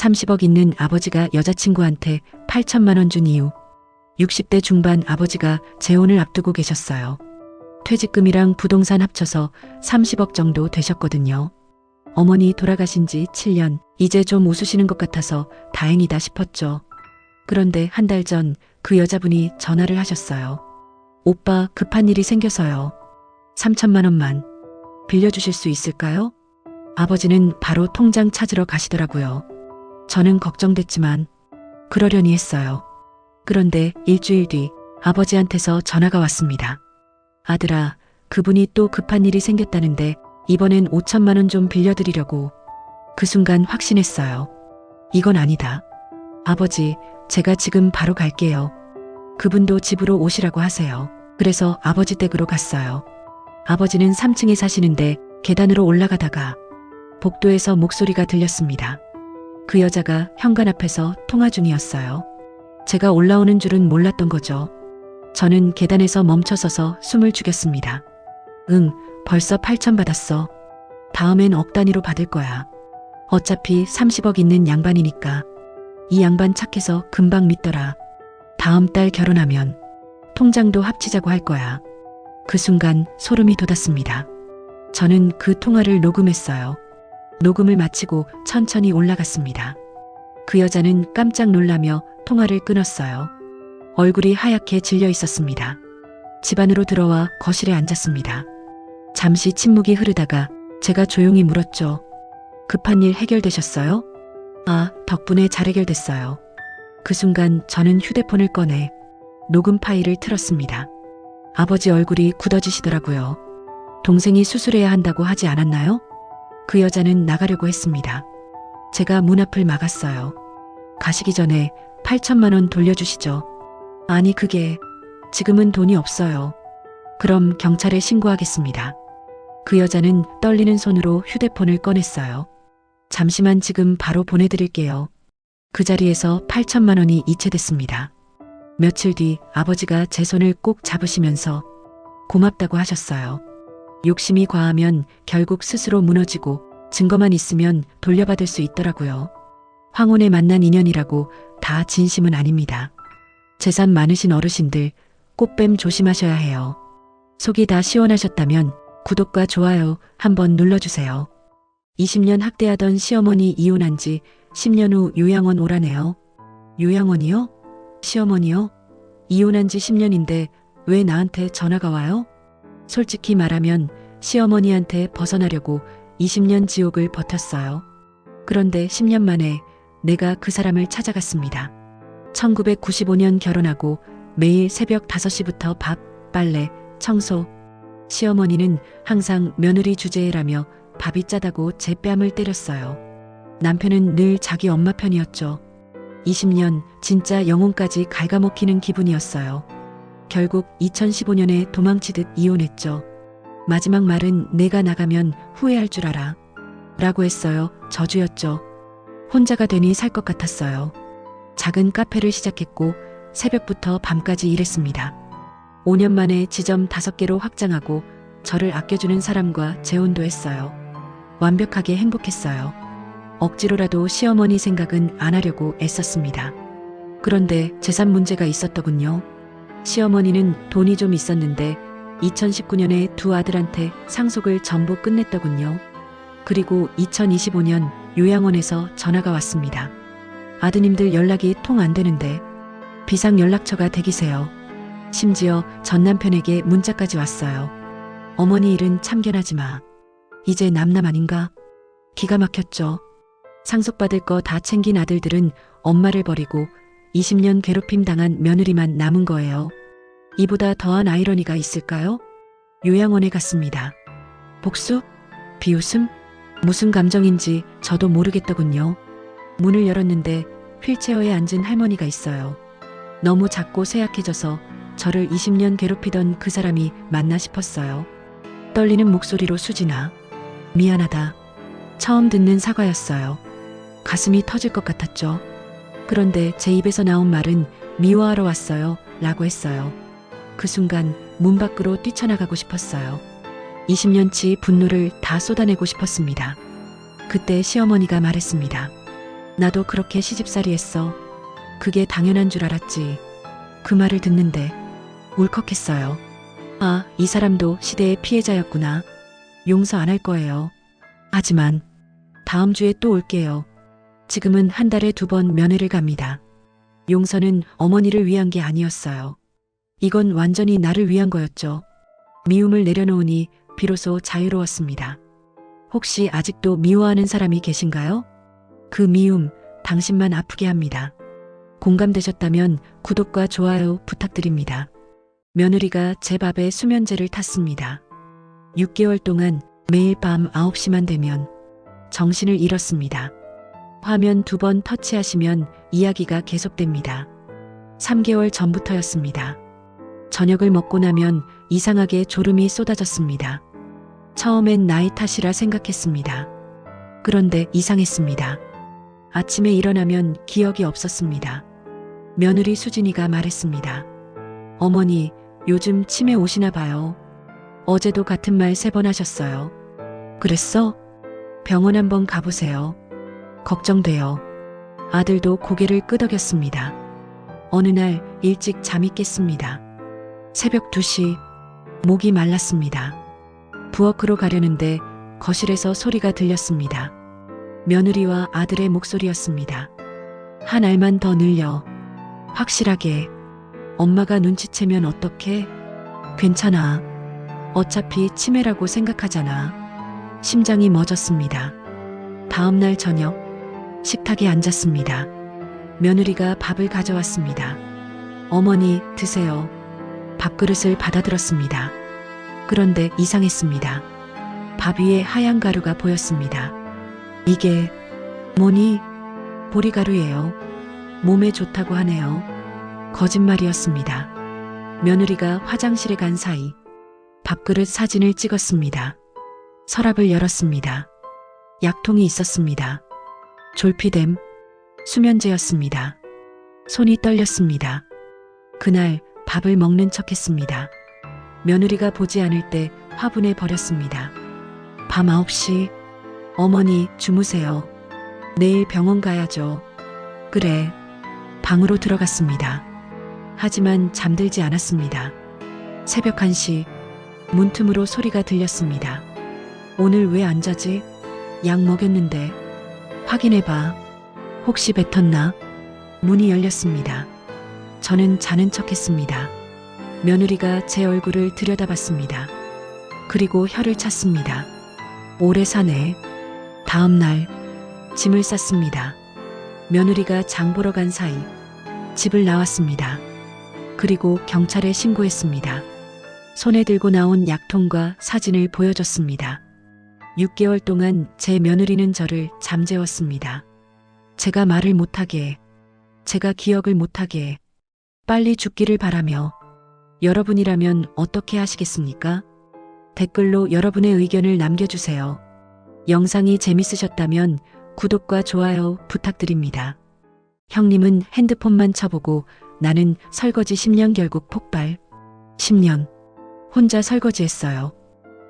30억 있는 아버지가 여자친구한테 8천만 원 준 이유. 60대 중반 아버지가 재혼을 앞두고 계셨어요. 퇴직금이랑 부동산 합쳐서 30억 정도 되셨거든요. 어머니 돌아가신 지 7년, 이제 좀 웃으시는 것 같아서 다행이다 싶었죠. 그런데 한 달 전 그 여자분이 전화를 하셨어요. 오빠, 급한 일이 생겨서요. 3천만 원만 빌려주실 수 있을까요? 아버지는 바로 통장 찾으러 가시더라고요. 저는 걱정됐지만 그러려니 했어요. 그런데 일주일 뒤 아버지한테서 전화가 왔습니다. 아들아, 그분이 또 급한 일이 생겼다는데 이번엔 5천만 원 좀 빌려드리려고. 그 순간 확신했어요. 이건 아니다. 아버지, 제가 지금 바로 갈게요. 그분도 집으로 오시라고 하세요. 그래서 아버지 댁으로 갔어요. 아버지는 3층에 사시는데 계단으로 올라가다가 복도에서 목소리가 들렸습니다. 그 여자가 현관 앞에서 통화 중이었어요. 제가 올라오는 줄은 몰랐던 거죠. 저는 계단에서 멈춰서서 숨을 죽였습니다. 응, 벌써 8천 받았어. 다음엔 억 단위로 받을 거야. 어차피 30억 있는 양반이니까. 이 양반 착해서 금방 믿더라. 다음 달 결혼하면 통장도 합치자고 할 거야. 그 순간 소름이 돋았습니다. 저는 그 통화를 녹음했어요. 녹음을 마치고 천천히 올라갔습니다. 그 여자는 깜짝 놀라며 통화를 끊었어요. 얼굴이 하얗게 질려 있었습니다. 집 안으로 들어와 거실에 앉았습니다. 잠시 침묵이 흐르다가 제가 조용히 물었죠. 급한 일 해결되셨어요? 아, 덕분에 잘 해결됐어요. 그 순간 저는 휴대폰을 꺼내 녹음 파일을 틀었습니다. 아버지 얼굴이 굳어지시더라고요. 동생이 수술해야 한다고 하지 않았나요? 그 여자는 나가려고 했습니다. 제가 문 앞을 막았어요. 가시기 전에 8천만 원 돌려주시죠. 아니, 그게 지금은 돈이 없어요. 그럼 경찰에 신고하겠습니다. 그 여자는 떨리는 손으로 휴대폰을 꺼냈어요. 잠시만, 지금 바로 보내드릴게요. 그 자리에서 8천만 원이 이체됐습니다. 며칠 뒤 아버지가 제 손을 꼭 잡으시면서 고맙다고 하셨어요. 욕심이 과하면 결국 스스로 무너지고 증거만 있으면 돌려받을 수 있더라고요. 황혼에 만난 인연이라고 다 진심은 아닙니다. 재산 많으신 어르신들 꽃뱀 조심하셔야 해요. 속이 다 시원하셨다면 구독과 좋아요 한번 눌러주세요. 20년 학대하던 시어머니 이혼한 지 10년 후 요양원 오라네요. 요양원이요? 시어머니요? 이혼한 지 10년인데 왜 나한테 전화가 와요? 솔직히 말하면 시어머니한테 벗어나려고 20년 지옥을 버텼어요. 그런데 10년 만에 내가 그 사람을 찾아갔습니다. 1995년 결혼하고 매일 새벽 5시부터 밥, 빨래, 청소. 시어머니는 항상 며느리 주제라며 밥이 짜다고 제 뺨을 때렸어요. 남편은 늘 자기 엄마 편이었죠. 20년 진짜 영혼까지 갉아먹히는 기분이었어요. 결국 2015년에 도망치듯 이혼했죠. 마지막 말은 내가 나가면 후회할 줄 알아. 라고 했어요. 저주였죠. 혼자가 되니 살 것 같았어요. 작은 카페를 시작했고 새벽부터 밤까지 일했습니다. 5년 만에 지점 5개로 확장하고 저를 아껴주는 사람과 재혼도 했어요. 완벽하게 행복했어요. 억지로라도 시어머니 생각은 안 하려고 애썼습니다. 그런데 재산 문제가 있었더군요. 시어머니는 돈이 좀 있었는데 2019년에 두 아들한테 상속을 전부 끝냈더군요. 그리고 2025년 요양원에서 전화가 왔습니다. 아드님들 연락이 통 안 되는데 비상연락처가 대기세요. 심지어 전 남편에게 문자까지 왔어요. 어머니 일은 참견하지 마. 이제 남남 아닌가? 기가 막혔죠. 상속받을 거 다 챙긴 아들들은 엄마를 버리고 20년 괴롭힘 당한 며느리만 남은 거예요. 이보다 더한 아이러니가 있을까요? 요양원에 갔습니다. 복수? 비웃음? 무슨 감정인지 저도 모르겠더군요. 문을 열었는데 휠체어에 앉은 할머니가 있어요. 너무 작고 쇠약해져서 저를 20년 괴롭히던 그 사람이 맞나 싶었어요. 떨리는 목소리로 수진아, 미안하다. 처음 듣는 사과였어요. 가슴이 터질 것 같았죠. 그런데 제 입에서 나온 말은 미워하러 왔어요 라고 했어요. 그 순간 문 밖으로 뛰쳐나가고 싶었어요. 20년치 분노를 다 쏟아내고 싶었습니다. 그때 시어머니가 말했습니다. 나도 그렇게 시집살이 했어. 그게 당연한 줄 알았지. 그 말을 듣는데 울컥했어요. 아, 이 사람도 시대의 피해자였구나. 용서 안 할 거예요. 하지만 다음 주에 또 올게요. 지금은 한 달에 2번 면회를 갑니다. 용서는 어머니를 위한 게 아니었어요. 이건 완전히 나를 위한 거였죠. 미움을 내려놓으니 비로소 자유로웠습니다. 혹시 아직도 미워하는 사람이 계신가요? 그 미움, 당신만 아프게 합니다. 공감되셨다면 구독과 좋아요 부탁드립니다. 며느리가 제 밥에 수면제를 탔습니다. 6개월 동안 매일 밤 9시만 되면 정신을 잃었습니다. 화면 2번 터치하시면 이야기가 계속됩니다. 3개월 전부터였습니다. 저녁을 먹고 나면 이상하게 졸음이 쏟아졌습니다. 처음엔 나이 탓이라 생각했습니다. 그런데 이상했습니다. 아침에 일어나면 기억이 없었습니다. 며느리 수진이가 말했습니다. 어머니, 요즘 치매 오시나 봐요. 어제도 같은 말 3번 하셨어요. 그랬어? 병원 한번 가보세요. 걱정돼요. 아들도 고개를 끄덕였습니다. 어느 날 일찍 잠이 깼습니다. 새벽 2시, 목이 말랐습니다. 부엌으로 가려는데 거실에서 소리가 들렸습니다. 며느리와 아들의 목소리였습니다. 한 알만 더 늘려. 확실하게. 엄마가 눈치채면 어떡해? 괜찮아. 어차피 치매라고 생각하잖아. 심장이 멎었습니다. 다음 날 저녁, 식탁에 앉았습니다. 며느리가 밥을 가져왔습니다. 어머니, 드세요. 밥그릇을 받아들었습니다. 그런데 이상했습니다. 밥 위에 하얀 가루가 보였습니다. 이게 뭐니? 보리가루예요. 몸에 좋다고 하네요. 거짓말이었습니다. 며느리가 화장실에 간 사이 밥그릇 사진을 찍었습니다. 서랍을 열었습니다. 약통이 있었습니다. 졸피뎀, 수면제였습니다. 손이 떨렸습니다. 그날 밥을 먹는 척했습니다. 며느리가 보지 않을 때 화분에 버렸습니다. 밤 9시, 어머니 주무세요. 내일 병원 가야죠. 그래. 방으로 들어갔습니다. 하지만 잠들지 않았습니다. 새벽 1시, 문틈으로 소리가 들렸습니다. 오늘 왜 안 자지? 약 먹였는데. 확인해봐. 혹시 뱉었나? 문이 열렸습니다. 저는 자는 척했습니다. 며느리가 제 얼굴을 들여다봤습니다. 그리고 혀를 찼습니다. 오래 사네. 다음 날 짐을 쌌습니다. 며느리가 장 보러 간 사이 집을 나왔습니다. 그리고 경찰에 신고했습니다. 손에 들고 나온 약통과 사진을 보여줬습니다. 6개월 동안 제 며느리는 저를 잠재웠습니다. 제가 말을 못하게, 제가 기억을 못하게, 빨리 죽기를 바라며. 여러분이라면 어떻게 하시겠습니까? 댓글로 여러분의 의견을 남겨주세요. 영상이 재밌으셨다면 구독과 좋아요 부탁드립니다. 형님은 핸드폰만 쳐보고 나는 설거지 10년 결국 폭발. 10년. 혼자 설거지했어요.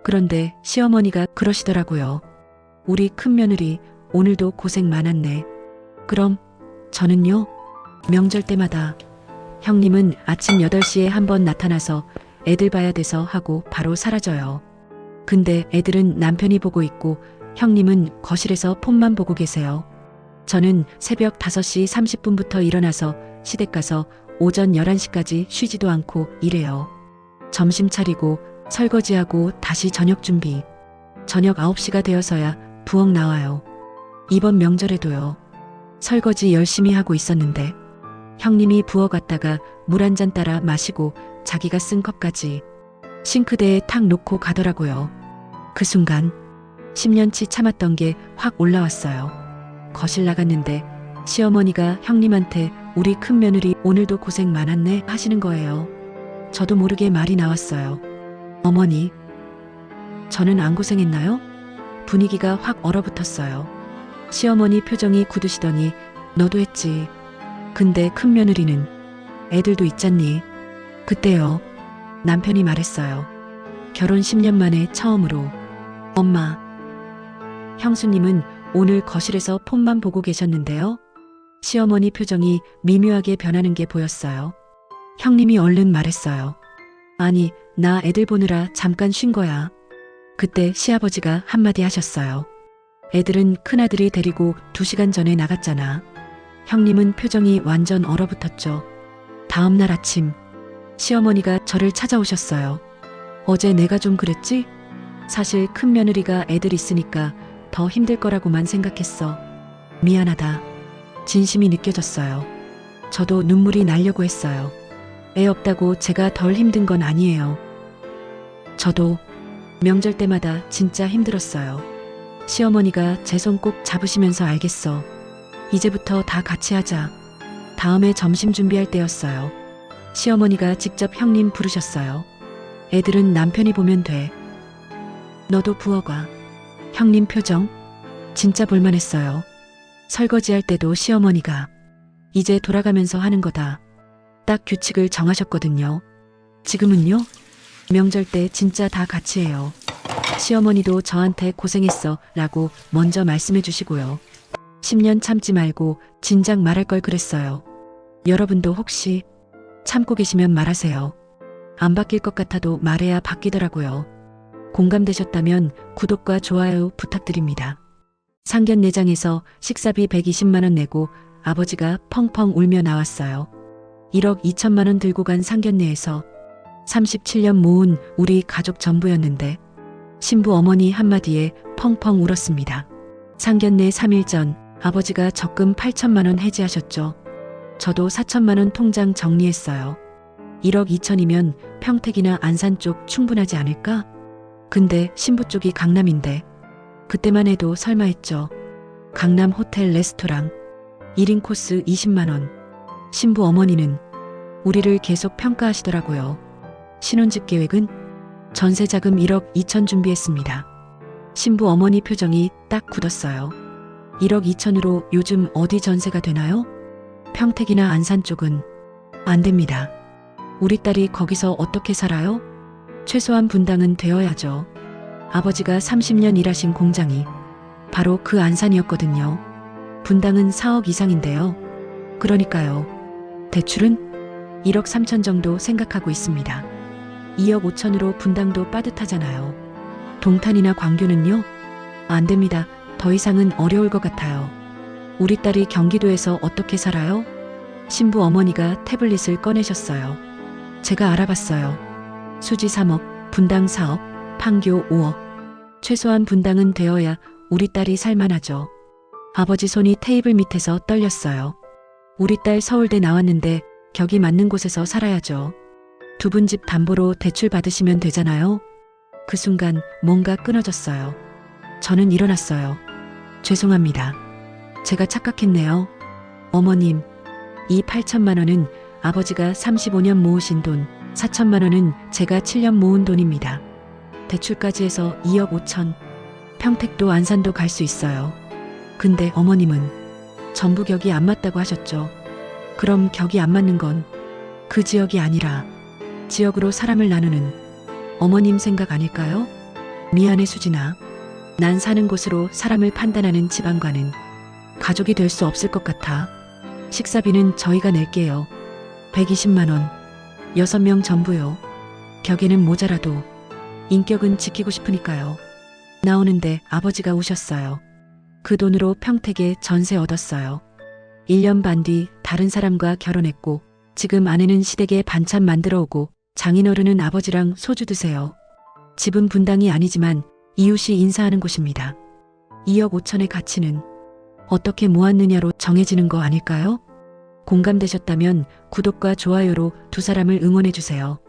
그런데 시어머니가 그러시더라고요. 우리 큰며느리 오늘도 고생 많았네. 그럼 저는요? 명절 때마다 형님은 아침 8시에 한번 나타나서 애들 봐야 돼서 하고 바로 사라져요. 근데 애들은 남편이 보고 있고 형님은 거실에서 폰만 보고 계세요. 저는 새벽 5시 30분부터 일어나서 시댁 가서 오전 11시까지 쉬지도 않고 일해요. 점심 차리고 설거지하고 다시 저녁 준비. 저녁 9시가 되어서야 부엌 나와요. 이번 명절에도요. 설거지 열심히 하고 있었는데 형님이 부엌 갔다가 물 한 잔 따라 마시고 자기가 쓴 컵까지 싱크대에 탁 놓고 가더라고요. 그 순간 10년치 참았던 게 확 올라왔어요. 거실 나갔는데 시어머니가 형님한테 우리 큰며느리 오늘도 고생 많았네 하시는 거예요. 저도 모르게 말이 나왔어요. 어머니, 저는 안 고생했나요? 분위기가 확 얼어붙었어요. 시어머니 표정이 굳으시더니 너도 했지. 근데 큰며느리는 애들도 있잖니. 그때요. 남편이 말했어요. 결혼 10년 만에 처음으로. 엄마, 형수님은 오늘 거실에서 폰만 보고 계셨는데요. 시어머니 표정이 미묘하게 변하는 게 보였어요. 형님이 얼른 말했어요. 아니, 나 애들 보느라 잠깐 쉰 거야. 그때 시아버지가 한마디 하셨어요. 애들은 큰아들이 데리고 2시간 전에 나갔잖아. 형님은 표정이 완전 얼어붙었죠. 다음 날 아침 시어머니가 저를 찾아오셨어요. 어제 내가 좀 그랬지? 사실 큰 며느리가 애들 있으니까 더 힘들 거라고만 생각했어. 미안하다. 진심이 느껴졌어요. 저도 눈물이 나려고 했어요. 애 없다고 제가 덜 힘든 건 아니에요. 저도 명절 때마다 진짜 힘들었어요. 시어머니가 제 손 꼭 잡으시면서 알겠어. 이제부터 다 같이 하자. 다음에 점심 준비할 때였어요. 시어머니가 직접 형님 부르셨어요. 애들은 남편이 보면 돼. 너도 부엌 와. 형님 표정 진짜 볼만했어요. 설거지할 때도 시어머니가 이제 돌아가면서 하는 거다. 딱 규칙을 정하셨거든요. 지금은요? 명절 때 진짜 다 같이 해요. 시어머니도 저한테 고생했어 라고 먼저 말씀해 주시고요. 10년 참지 말고 진작 말할 걸 그랬어요. 여러분도 혹시 참고 계시면 말하세요. 안 바뀔 것 같아도 말해야 바뀌더라고요. 공감되셨다면 구독과 좋아요 부탁드립니다. 상견례장에서 식사비 120만 원 내고 아버지가 펑펑 울며 나왔어요. 1억 2천만 원 들고 간 상견례에서 37년 모은 우리 가족 전부였는데 신부 어머니 한마디에 펑펑 울었습니다. 상견례 3일 전 아버지가 적금 8천만 원 해지하셨죠. 저도 4천만 원 통장 정리했어요. 1억 2천이면 평택이나 안산 쪽 충분하지 않을까? 근데 신부 쪽이 강남인데 그때만 해도 설마 했죠. 강남 호텔 레스토랑 1인 코스 20만 원. 신부 어머니는 우리를 계속 평가하시더라고요. 신혼집 계획은 전세 자금 1억 2천 준비했습니다. 신부 어머니 표정이 딱 굳었어요. 1억 2천으로 요즘 어디 전세가 되나요? 평택이나 안산 쪽은 안 됩니다. 우리 딸이 거기서 어떻게 살아요? 최소한 분당은 되어야죠. 아버지가 30년 일하신 공장이 바로 그 안산이었거든요. 분당은 4억 이상인데요. 그러니까요. 대출은 1억 3천 정도 생각하고 있습니다. 2억 5천으로 분당도 빠듯하잖아요. 동탄이나 광교는요? 안 됩니다. 더 이상은 어려울 것 같아요. 우리 딸이 경기도에서 어떻게 살아요? 신부 어머니가 태블릿을 꺼내셨어요. 제가 알아봤어요. 수지 3억, 분당 4억, 판교 5억. 최소한 분당은 되어야 우리 딸이 살만하죠. 아버지 손이 테이블 밑에서 떨렸어요. 우리 딸 서울대 나왔는데 격이 맞는 곳에서 살아야죠. 두 분 집 담보로 대출 받으시면 되잖아요. 그 순간 뭔가 끊어졌어요. 저는 일어났어요. 죄송합니다. 제가 착각했네요. 어머님, 이 8천만 원은 아버지가 35년 모으신 돈, 4천만 원은 제가 7년 모은 돈입니다. 대출까지 해서 2억 5천. 평택도 안산도 갈 수 있어요. 근데 어머님은 전부 격이 안 맞다고 하셨죠. 그럼 격이 안 맞는 건 그 지역이 아니라 지역으로 사람을 나누는 어머님 생각 아닐까요? 미안해 수진아. 난 사는 곳으로 사람을 판단하는 집안과는 가족이 될 수 없을 것 같아. 식사비는 저희가 낼게요. 120만 원. 6명 전부요. 격에는 모자라도 인격은 지키고 싶으니까요. 나오는데 아버지가 우셨어요. 그 돈으로 평택에 전세 얻었어요. 1년 반 뒤 다른 사람과 결혼했고 지금 아내는 시댁에 반찬 만들어 오고 장인어른은 아버지랑 소주 드세요. 집은 분당이 아니지만 이웃이 인사하는 곳입니다. 2억 5천의 가치는 어떻게 모았느냐로 정해지는 거 아닐까요? 공감되셨다면 구독과 좋아요로 두 사람을 응원해주세요.